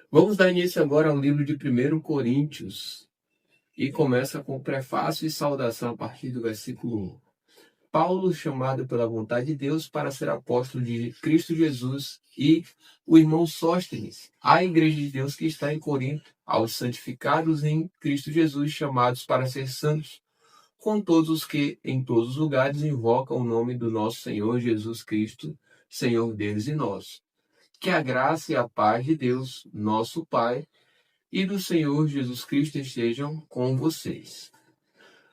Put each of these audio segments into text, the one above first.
Vamos dar início agora ao livro de 1 Coríntios e começa com prefácio e saudação a partir do versículo 1. Paulo, chamado pela vontade de Deus para ser apóstolo de Cristo Jesus, e o irmão Sóstenes, à igreja de Deus que está em Corinto, aos santificados em Cristo Jesus, chamados para ser santos, com todos os que em todos os lugares invocam o nome do nosso Senhor Jesus Cristo, Senhor deles e nosso. Que a graça e a paz de Deus, nosso Pai, e do Senhor Jesus Cristo estejam com vocês.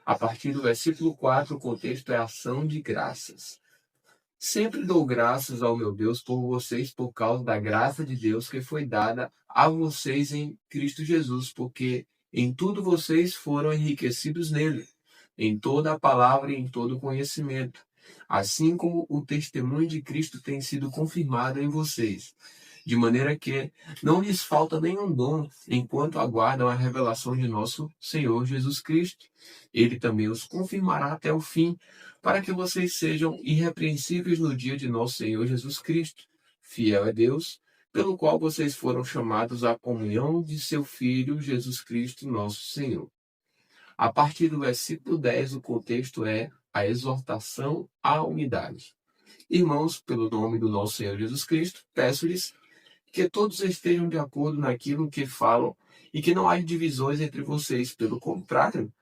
A partir do versículo 4, o contexto é ação de graças. Sempre dou graças ao meu Deus por vocês, por causa da graça de Deus que foi dada a vocês em Cristo Jesus, porque em tudo vocês foram enriquecidos nele, em toda a palavra e em todo o conhecimento, assim como o testemunho de Cristo tem sido confirmado em vocês, de maneira que não lhes falta nenhum dom, enquanto aguardam a revelação de nosso Senhor Jesus Cristo. Ele também os confirmará até o fim, para que vocês sejam irrepreensíveis no dia de nosso Senhor Jesus Cristo. Fiel é Deus, pelo qual vocês foram chamados à comunhão de seu Filho Jesus Cristo, nosso Senhor. A partir do versículo 10, o contexto é a exortação à unidade. Irmãos, pelo nome do nosso Senhor Jesus Cristo, peço-lhes que todos estejam de acordo naquilo que falam e que não haja divisões entre vocês. Pelo contrário,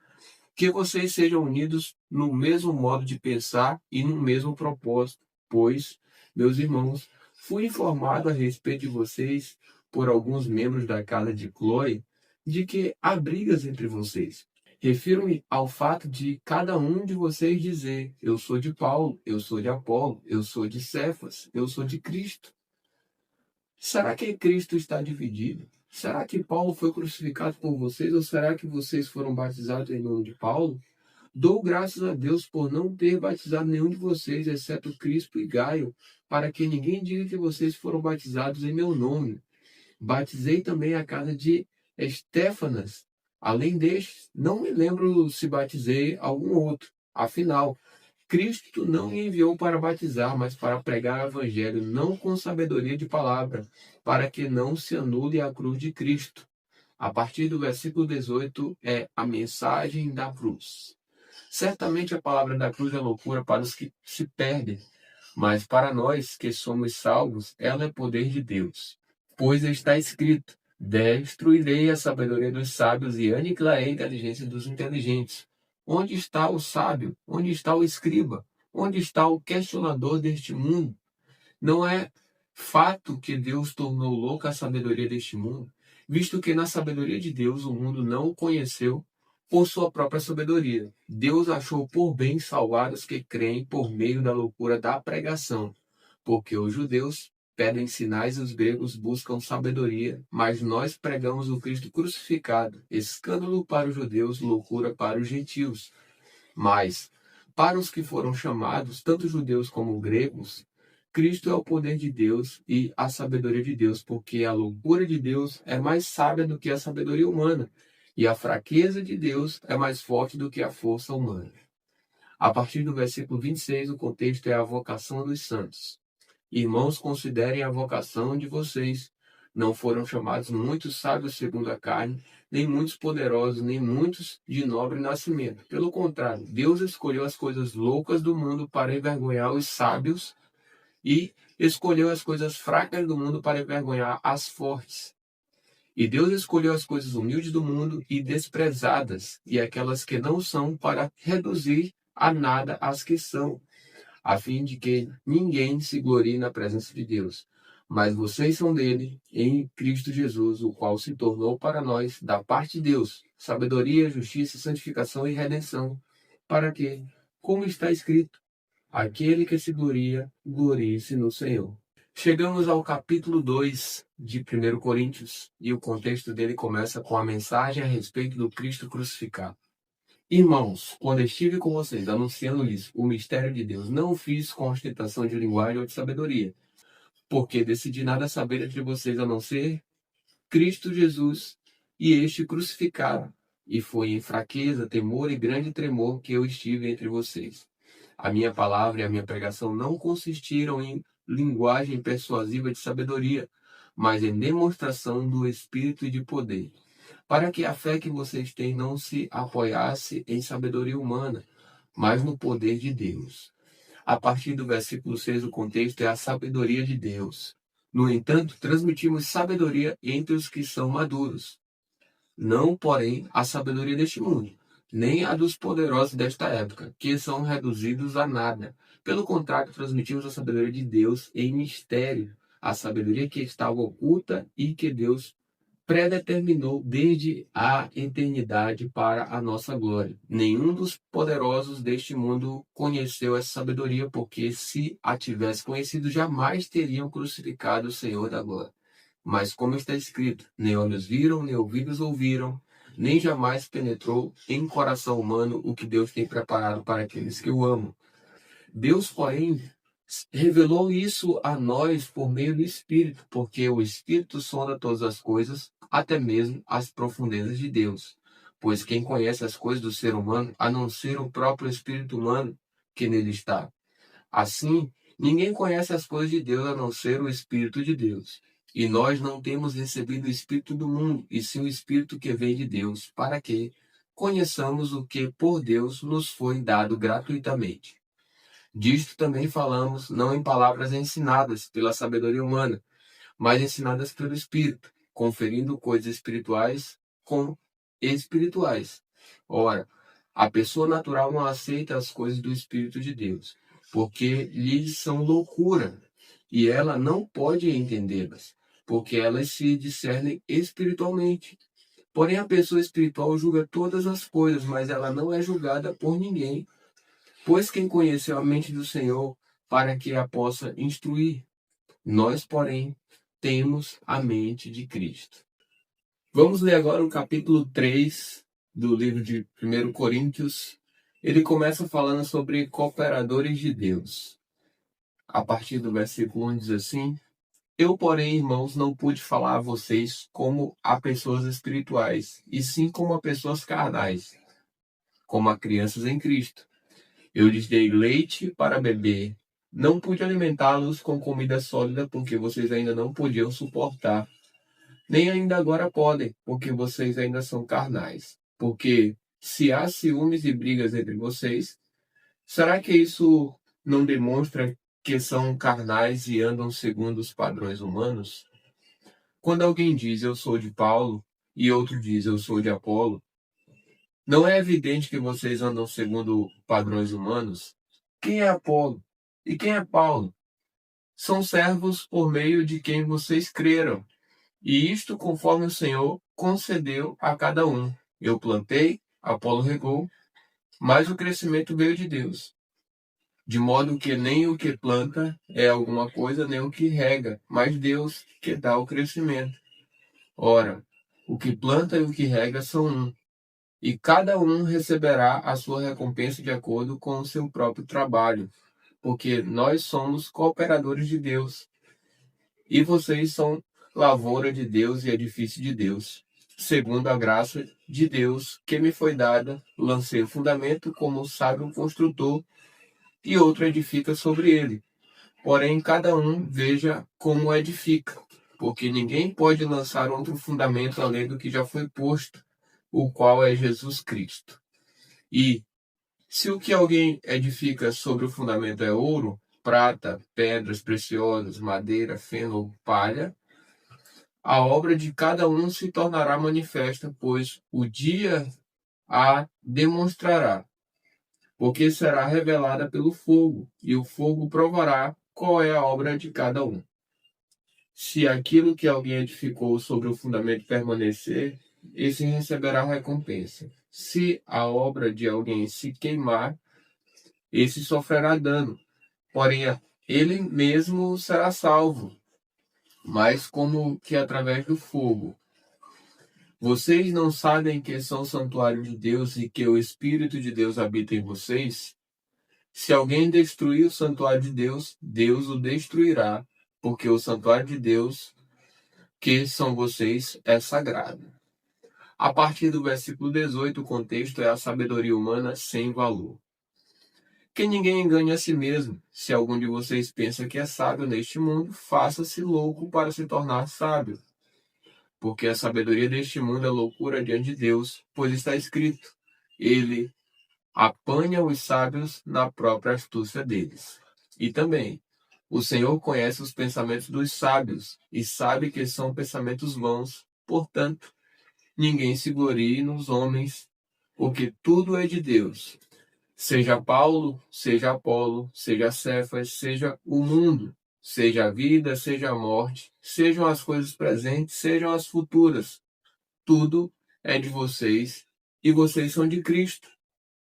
que vocês sejam unidos no mesmo modo de pensar e no mesmo propósito. Pois, meus irmãos, fui informado a respeito de vocês por alguns membros da casa de Cloe de que há brigas entre vocês. Refiro-me ao fato de cada um de vocês dizer: eu sou de Paulo, eu sou de Apolo, eu sou de Cefas, eu sou de Cristo. Será que Cristo está dividido? Será que Paulo foi crucificado por vocês ou será que vocês foram batizados em nome de Paulo? Dou graças a Deus por não ter batizado nenhum de vocês, exceto Crispo e Gaio, para que ninguém diga que vocês foram batizados em meu nome. Batizei também a casa de Estéfanas. Além destes, não me lembro se batizei algum outro. Afinal, Cristo não me enviou para batizar, mas para pregar o evangelho, não com sabedoria de palavra, para que não se anule a cruz de Cristo. A partir do versículo 18 é a mensagem da cruz. Certamente a palavra da cruz é loucura para os que se perdem, mas para nós que somos salvos, ela é poder de Deus. Pois está escrito: destruirei a sabedoria dos sábios e aniquilarei a inteligência dos inteligentes. Onde está o sábio? Onde está o escriba? Onde está o questionador deste mundo? Não é fato que Deus tornou louca a sabedoria deste mundo, visto que na sabedoria de Deus o mundo não o conheceu por sua própria sabedoria. Deus achou por bem salvar os que creem por meio da loucura da pregação, porque os judeus pedem sinais e os gregos buscam sabedoria, mas nós pregamos o Cristo crucificado, escândalo para os judeus, loucura para os gentios. Mas, para os que foram chamados, tanto judeus como gregos, Cristo é o poder de Deus e a sabedoria de Deus, porque a loucura de Deus é mais sábia do que a sabedoria humana, e a fraqueza de Deus é mais forte do que a força humana. A partir do versículo 26, o contexto é a vocação dos santos. Irmãos, considerem a vocação de vocês. Não foram chamados muitos sábios segundo a carne, nem muitos poderosos, nem muitos de nobre nascimento. Pelo contrário, Deus escolheu as coisas loucas do mundo para envergonhar os sábios e escolheu as coisas fracas do mundo para envergonhar as fortes. E Deus escolheu as coisas humildes do mundo e desprezadas, e aquelas que não são, para reduzir a nada as que são, a fim de que ninguém se glorie na presença de Deus. Mas vocês são dele, em Cristo Jesus, o qual se tornou para nós, da parte de Deus, sabedoria, justiça, santificação e redenção, para que, como está escrito, aquele que se gloria, glorie-se no Senhor. Chegamos ao capítulo 2 de 1 Coríntios, e o contexto dele começa com a mensagem a respeito do Cristo crucificado. Irmãos, quando estive com vocês anunciando-lhes o mistério de Deus, não o fiz com ostentação de linguagem ou de sabedoria, porque decidi nada saber entre vocês a não ser Cristo Jesus e este crucificado. E foi em fraqueza, temor e grande tremor que eu estive entre vocês. A minha palavra e a minha pregação não consistiram em linguagem persuasiva de sabedoria, mas em demonstração do Espírito e de poder, para que a fé que vocês têm não se apoiasse em sabedoria humana, mas no poder de Deus. A partir do versículo 6, o contexto é a sabedoria de Deus. No entanto, transmitimos sabedoria entre os que são maduros, não, porém, a sabedoria deste mundo, nem a dos poderosos desta época, que são reduzidos a nada. Pelo contrário, transmitimos a sabedoria de Deus em mistério, a sabedoria que estava oculta e que Deus predeterminou desde a eternidade para a nossa glória. Nenhum dos poderosos deste mundo conheceu essa sabedoria, porque se a tivesse conhecido, jamais teriam crucificado o Senhor da glória. Mas como está escrito, nem olhos viram, nem ouvidos ouviram, nem jamais penetrou em coração humano o que Deus tem preparado para aqueles que o amam. Deus, porém, revelou isso a nós por meio do Espírito, porque o Espírito sonda todas as coisas, até mesmo as profundezas de Deus. Pois quem conhece as coisas do ser humano, a não ser o próprio Espírito humano que nele está? Assim, ninguém conhece as coisas de Deus a não ser o Espírito de Deus. E nós não temos recebido o Espírito do mundo, e sim o Espírito que vem de Deus, para que conheçamos o que por Deus nos foi dado gratuitamente. Disto também falamos, não em palavras ensinadas pela sabedoria humana, mas ensinadas pelo Espírito, conferindo coisas espirituais com espirituais. Ora, a pessoa natural não aceita as coisas do Espírito de Deus, porque lhes são loucura, e ela não pode entendê-las, porque elas se discernem espiritualmente. Porém, a pessoa espiritual julga todas as coisas, mas ela não é julgada por ninguém, pois quem conheceu a mente do Senhor para que a possa instruir? Nós, porém, temos a mente de Cristo. Vamos ler agora o capítulo 3 do livro de 1 Coríntios. Ele começa falando sobre cooperadores de Deus. A partir do versículo 1 diz assim: Eu, porém, irmãos, não pude falar a vocês como a pessoas espirituais, e sim como a pessoas carnais, como a crianças em Cristo. Eu lhes dei leite para beber. Não pude alimentá-los com comida sólida, porque vocês ainda não podiam suportar. Nem ainda agora podem, porque vocês ainda são carnais. Porque se há ciúmes e brigas entre vocês, será que isso não demonstra que são carnais e andam segundo os padrões humanos? Quando alguém diz eu sou de Paulo e outro diz eu sou de Apolo, não é evidente que vocês andam segundo padrões humanos? Quem é Apolo? E quem é Paulo? São servos por meio de quem vocês creram. E isto conforme o Senhor concedeu a cada um. Eu plantei, Apolo regou, mas o crescimento veio de Deus. De modo que nem o que planta é alguma coisa, nem o que rega, mas Deus que dá o crescimento. Ora, o que planta e o que rega são um, e cada um receberá a sua recompensa de acordo com o seu próprio trabalho, porque nós somos cooperadores de Deus, e vocês são lavoura de Deus e edifício de Deus. Segundo a graça de Deus que me foi dada, lancei o fundamento como sábio construtor, e outro edifica sobre ele. Porém, cada um veja como edifica, porque ninguém pode lançar outro fundamento além do que já foi posto, o qual é Jesus Cristo. E se o que alguém edifica sobre o fundamento é ouro, prata, pedras preciosas, madeira, feno ou palha, a obra de cada um se tornará manifesta, pois o dia a demonstrará, porque será revelada pelo fogo, e o fogo provará qual é a obra de cada um. Se aquilo que alguém edificou sobre o fundamento permanecer, esse receberá recompensa. Se a obra de alguém se queimar, esse sofrerá dano, porém ele mesmo será salvo, mas como que através do fogo. Vocês não sabem que são santuário de Deus e que o Espírito de Deus habita em vocês? Se alguém destruir o santuário de Deus, Deus o destruirá, porque o santuário de Deus, que são vocês, é sagrado. A partir do versículo 18, o contexto é a sabedoria humana sem valor. Que ninguém engane a si mesmo. Se algum de vocês pensa que é sábio neste mundo, faça-se louco para se tornar sábio. Porque a sabedoria deste mundo é loucura diante de Deus, pois está escrito: Ele apanha os sábios na própria astúcia deles. E também, o Senhor conhece os pensamentos dos sábios e sabe que são pensamentos vãos. Portanto, ninguém se glorie nos homens, porque tudo é de Deus. Seja Paulo, seja Apolo, seja Cefas, seja o mundo, seja a vida, seja a morte, sejam as coisas presentes, sejam as futuras. Tudo é de vocês e vocês são de Cristo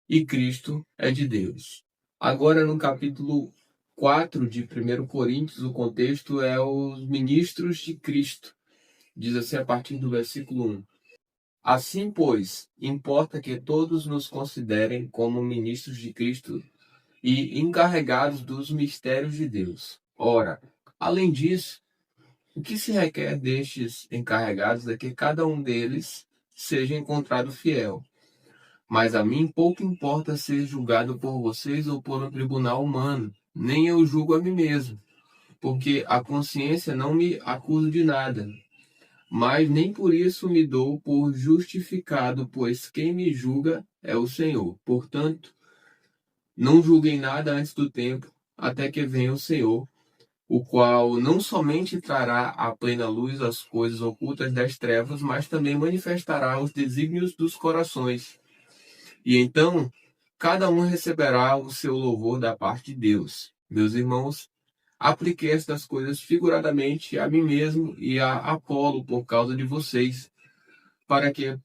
e Cristo é de Deus. Agora, no capítulo 4 de 1 Coríntios, o contexto é os ministros de Cristo. Diz assim a partir do versículo 1. Assim, pois, importa que todos nos considerem como ministros de Cristo e encarregados dos mistérios de Deus. Ora, além disso, o que se requer destes encarregados é que cada um deles seja encontrado fiel. Mas a mim pouco importa ser julgado por vocês ou por um tribunal humano, nem eu julgo a mim mesmo, porque a consciência não me acusa de nada. Mas nem por isso me dou por justificado, pois quem me julga é o Senhor. Portanto, não julguem nada antes do tempo, até que venha o Senhor, o qual não somente trará à plena luz as coisas ocultas das trevas, mas também manifestará os desígnios dos corações. E então, cada um receberá o seu louvor da parte de Deus. Meus irmãos, apliquei estas coisas figuradamente a mim mesmo e a Apolo por causa de vocês, para que,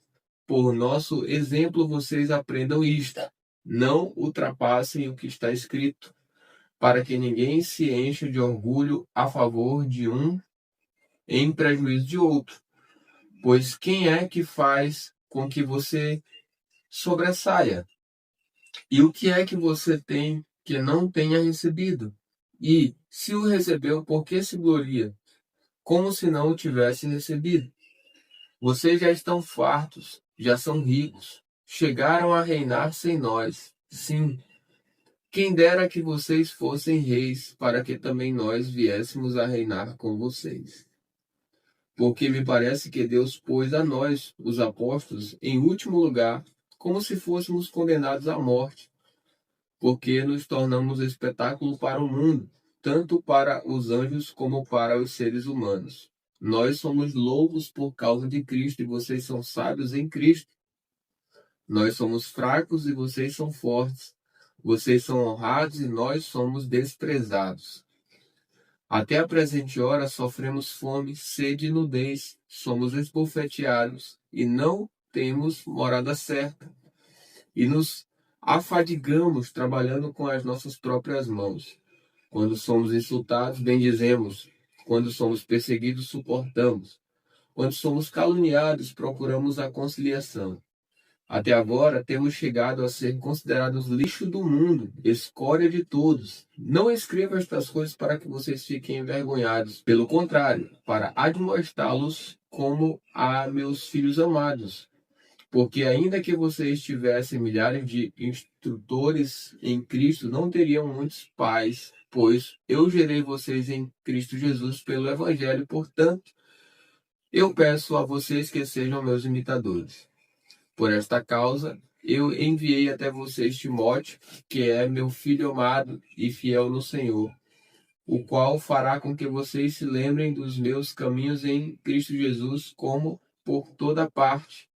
por nosso exemplo, vocês aprendam isto. Não ultrapassem o que está escrito, para que ninguém se encha de orgulho a favor de um em prejuízo de outro. Pois quem é que faz com que você sobressaia? E o que é que você tem que não tenha recebido? E, se o recebeu, por que se gloria? Como se não o tivesse recebido? Vocês já estão fartos, já são ricos, chegaram a reinar sem nós. Sim, quem dera que vocês fossem reis, para que também nós viéssemos a reinar com vocês. Porque me parece que Deus pôs a nós, os apóstolos, em último lugar, como se fôssemos condenados à morte, porque nos tornamos espetáculo para o mundo, tanto para os anjos como para os seres humanos. Nós somos loucos por causa de Cristo e vocês são sábios em Cristo. Nós somos fracos e vocês são fortes. Vocês são honrados e nós somos desprezados. Até a presente hora sofremos fome, sede e nudez. Somos esbofeteados e não temos morada certa. E nos afadigamos trabalhando com as nossas próprias mãos. Quando somos insultados, bendizemos. Quando somos perseguidos, suportamos. Quando somos caluniados, procuramos a conciliação. Até agora, temos chegado a ser considerados lixo do mundo, escória de todos. Não escrevo estas coisas para que vocês fiquem envergonhados. Pelo contrário, para admoestá-los como a meus filhos amados. Porque ainda que vocês tivessem milhares de instrutores em Cristo, não teriam muitos pais, pois eu gerei vocês em Cristo Jesus pelo Evangelho. Portanto, eu peço a vocês que sejam meus imitadores. Por esta causa, eu enviei até vocês Timóteo, que é meu filho amado e fiel no Senhor, o qual fará com que vocês se lembrem dos meus caminhos em Cristo Jesus, como por toda parte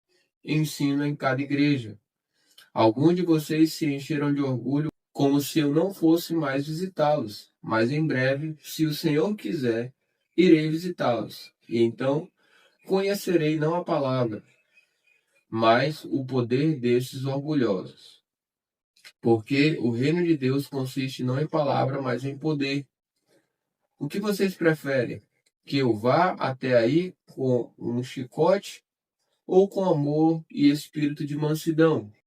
ensino em cada igreja. Alguns de vocês se encheram de orgulho, como se eu não fosse mais visitá-los, mas em breve, se o Senhor quiser, irei visitá-los. E então conhecerei não a palavra, mas o poder destes orgulhosos. Porque o reino de Deus consiste não em palavra, mas em poder. O que vocês preferem? Que eu vá até aí com um chicote ou com amor e espírito de mansidão?